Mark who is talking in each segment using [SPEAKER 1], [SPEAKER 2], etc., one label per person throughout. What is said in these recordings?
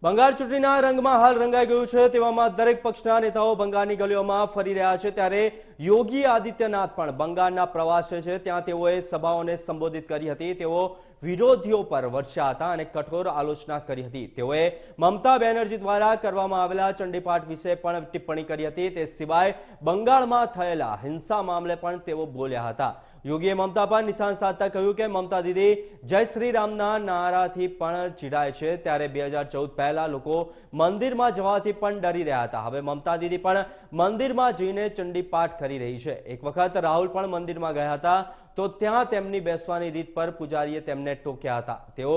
[SPEAKER 1] બંગાળ ચૂંટણીના રંગમાં હાલ રંગાઈ ગયું છે, તેવામાં દરેક પક્ષના નેતાઓ બંગાળની ગલીઓમાં ફરી રહ્યા છે। ત્યારે યોગી આદિત્યનાથ પણ બંગાળના પ્રવાસે છે, ત્યાં તેઓએ સભાઓને સંબોધિત કરી હતી। તેઓ વિરોધીઓ પર વરસ્યા હતા અને કઠોર આલોચના કરી હતી। તેઓએ મમતા બેનર્જી દ્વારા કરવામાં આવેલા ચંડીપાઠ વિશે પણ ટિપ્પણી કરી હતી। તે સિવાય બંગાળમાં થયેલા હિંસા મામલે પણ તેઓ બોલ્યા હતા। योगी ममता पर निशान साधता कह્યું કે ममता दीदी जय श्री रामना नाराथी पण ચીડાય છે। ત્યારે 2014 પહેલા લોકો મંદિરમાં જવાથી પણ ડરી રહ્યા હતા। હવે મમતા દીદી પણ મંદિરમાં જઈને ચંડીપાઠ કરી રહી છે। એક વખત રાહુલ પણ મંદિરમાં ગયા હતા તો ત્યાં તેમની બેસવાની રીત પર પૂજારીએ તેમને ટોક્યા હતા। તેઓ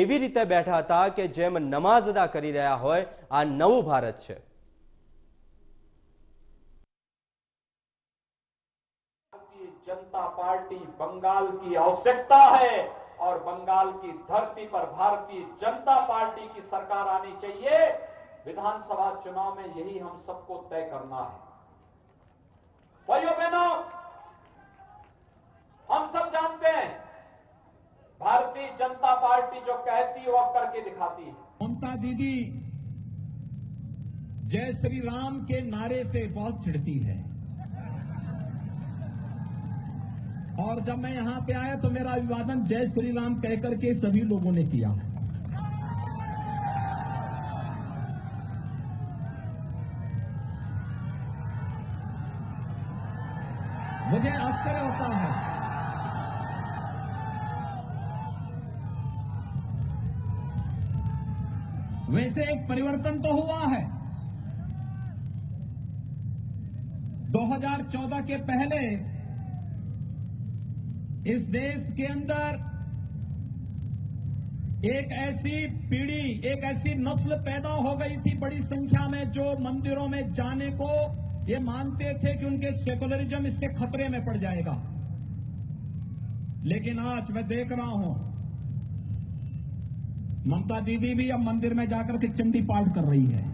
[SPEAKER 1] એવી રીતે બેઠા હતા કે જેમ નમાઝ અદા કરી રહ્યા હોય। આ નવું ભારત છે।
[SPEAKER 2] जनता पार्टी बंगाल की आवश्यकता है और बंगाल की धरती पर भारतीय जनता पार्टी की सरकार आनी चाहिए। विधानसभा चुनाव में यही हम सबको तय करना है। भाइयों बहनों, हम सब जानते हैं भारतीय जनता पार्टी जो कहती है वो करके दिखाती है।
[SPEAKER 3] ममता दीदी जय श्री राम के नारे से बहुत चिढ़ती है और जब मैं यहां पे आया तो मेरा अभिवादन जय श्री राम कहकर के सभी लोगों ने किया। मुझे आश्चर्य होता है वैसे एक परिवर्तन तो हुआ है। 2014 के पहले इस देश के अंदर एक ऐसी पीढ़ी, एक ऐसी नस्ल पैदा हो गई थी बड़ी संख्या में, जो मंदिरों में जाने को ये मानते थे कि उनके सेकुलरिज्म इससे खतरे में पड़ जाएगा। लेकिन आज मैं देख रहा हूं ममता दीदी भी अब मंदिर में जाकर के चंडी पाठ कर रही है।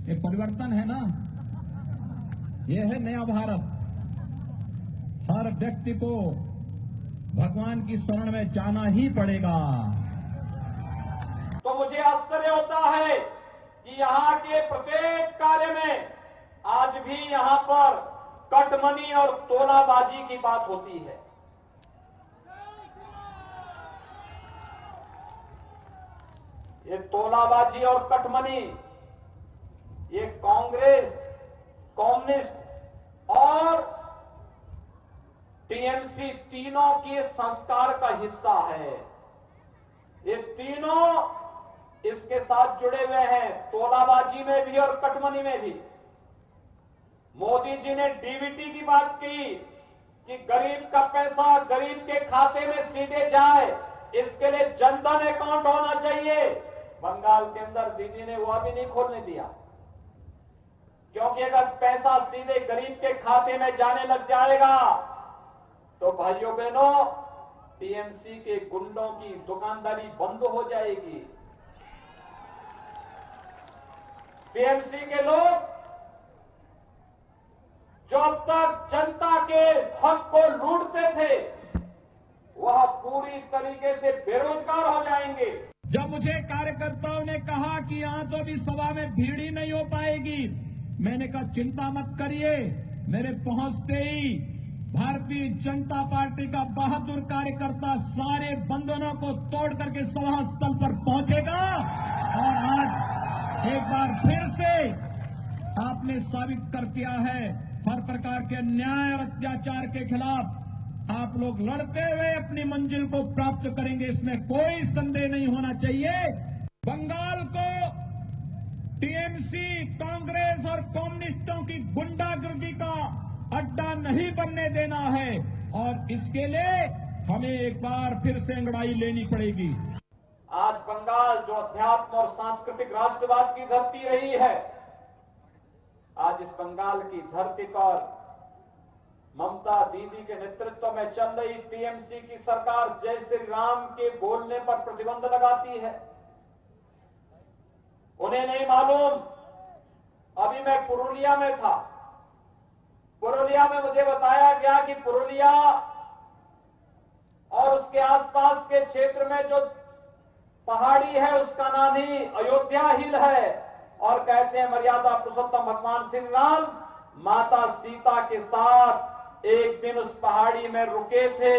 [SPEAKER 3] ये परिवर्तन है ना, यह है नया भारत। हर व्यक्ति को भगवान की शरण में जाना ही पड़ेगा।
[SPEAKER 2] तो मुझे आश्चर्य होता है कि यहाँ के प्रत्येक कार्य में आज भी यहाँ पर कटमनी और तोलाबाजी की बात होती है। ये तोलाबाजी और कटमनी ये कांग्रेस, कम्युनिस्ट और टीएमसी तीनों के संस्कार का हिस्सा है। ये तीनों इसके साथ जुड़े हुए हैं, तोलाबाजी में भी और कटमनी में भी। मोदी जी ने डीबीटी की बात की कि गरीब का पैसा गरीब के खाते में सीधे जाए, इसके लिए जनधन अकाउंट होना चाहिए। बंगाल के अंदर दीदी ने वह भी नहीं खोलने दिया, क्योंकि अगर पैसा सीधे गरीब के खाते में जाने लग जाएगा तो भाइयों बहनों टीएमसी के गुंडों की दुकानदारी बंद हो जाएगी। टीएमसी के लोग जो अब तक जनता के हक को लूटते थे वह पूरी तरीके से बेरोजगार हो जाएंगे।
[SPEAKER 3] जब मुझे कार्यकर्ताओं ने कहा कि यहां तो अभी सभा में भीड़ ही नहीं हो पाएगी, मैंने कहा चिंता मत करिए, मेरे पहुंचते ही भारतीय जनता पार्टी का बहादुर कार्यकर्ता सारे बंधनों को तोड़ करके सभा स्थल पर पहुंचेगा और आज एक बार फिर से आपने साबित कर दिया है हर प्रकार के अन्याय और अत्याचार के खिलाफ आप लोग लड़ते हुए अपनी मंजिल को प्राप्त करेंगे, इसमें कोई संदेह नहीं होना चाहिए। बंगाल को टीएमसी, कांग्रेस और कम्युनिस्टों की गुंडागर्दी का अड्डा नहीं बनने देना है और इसके लिए हमें एक बार फिर से अंगड़ाई लेनी पड़ेगी।
[SPEAKER 2] आज बंगाल जो अध्यात्म और सांस्कृतिक राष्ट्रवाद की धरती रही है, आज इस बंगाल की धरती पर ममता दीदी के नेतृत्व में चल रही टीएमसी की सरकार जय श्री राम के बोलने पर प्रतिबंध लगाती है। उन्हें नहीं मालूम, अभी मैं पुरुलिया में था, पुरुलिया में मुझे बताया गया कि पुरुलिया और उसके आसपास के क्षेत्र में जो पहाड़ी है उसका नाम ही अयोध्या हिल है। और कहते हैं मर्यादा पुरुषोत्तम भगवान श्री राम माता सीता के साथ एक दिन उस पहाड़ी में रुके थे।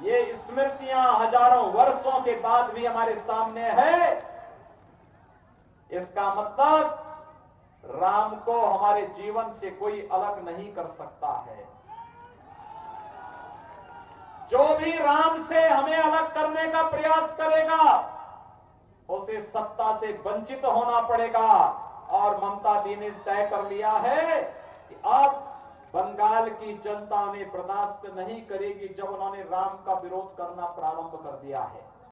[SPEAKER 2] ये स्मृतियां हजारों वर्षों के बाद भी हमारे सामने है। इसका मतलब राम को हमारे जीवन से कोई अलग नहीं कर सकता है। जो भी राम से हमें अलग करने का प्रयास करेगा उसे सत्ता से वंचित होना पड़ेगा। और ममता दी ने तय कर लिया है कि अब बंगाल की जनता ने बर्दाश्त नहीं करेगी जब उन्होंने राम का विरोध करना प्रारंभ कर दिया है।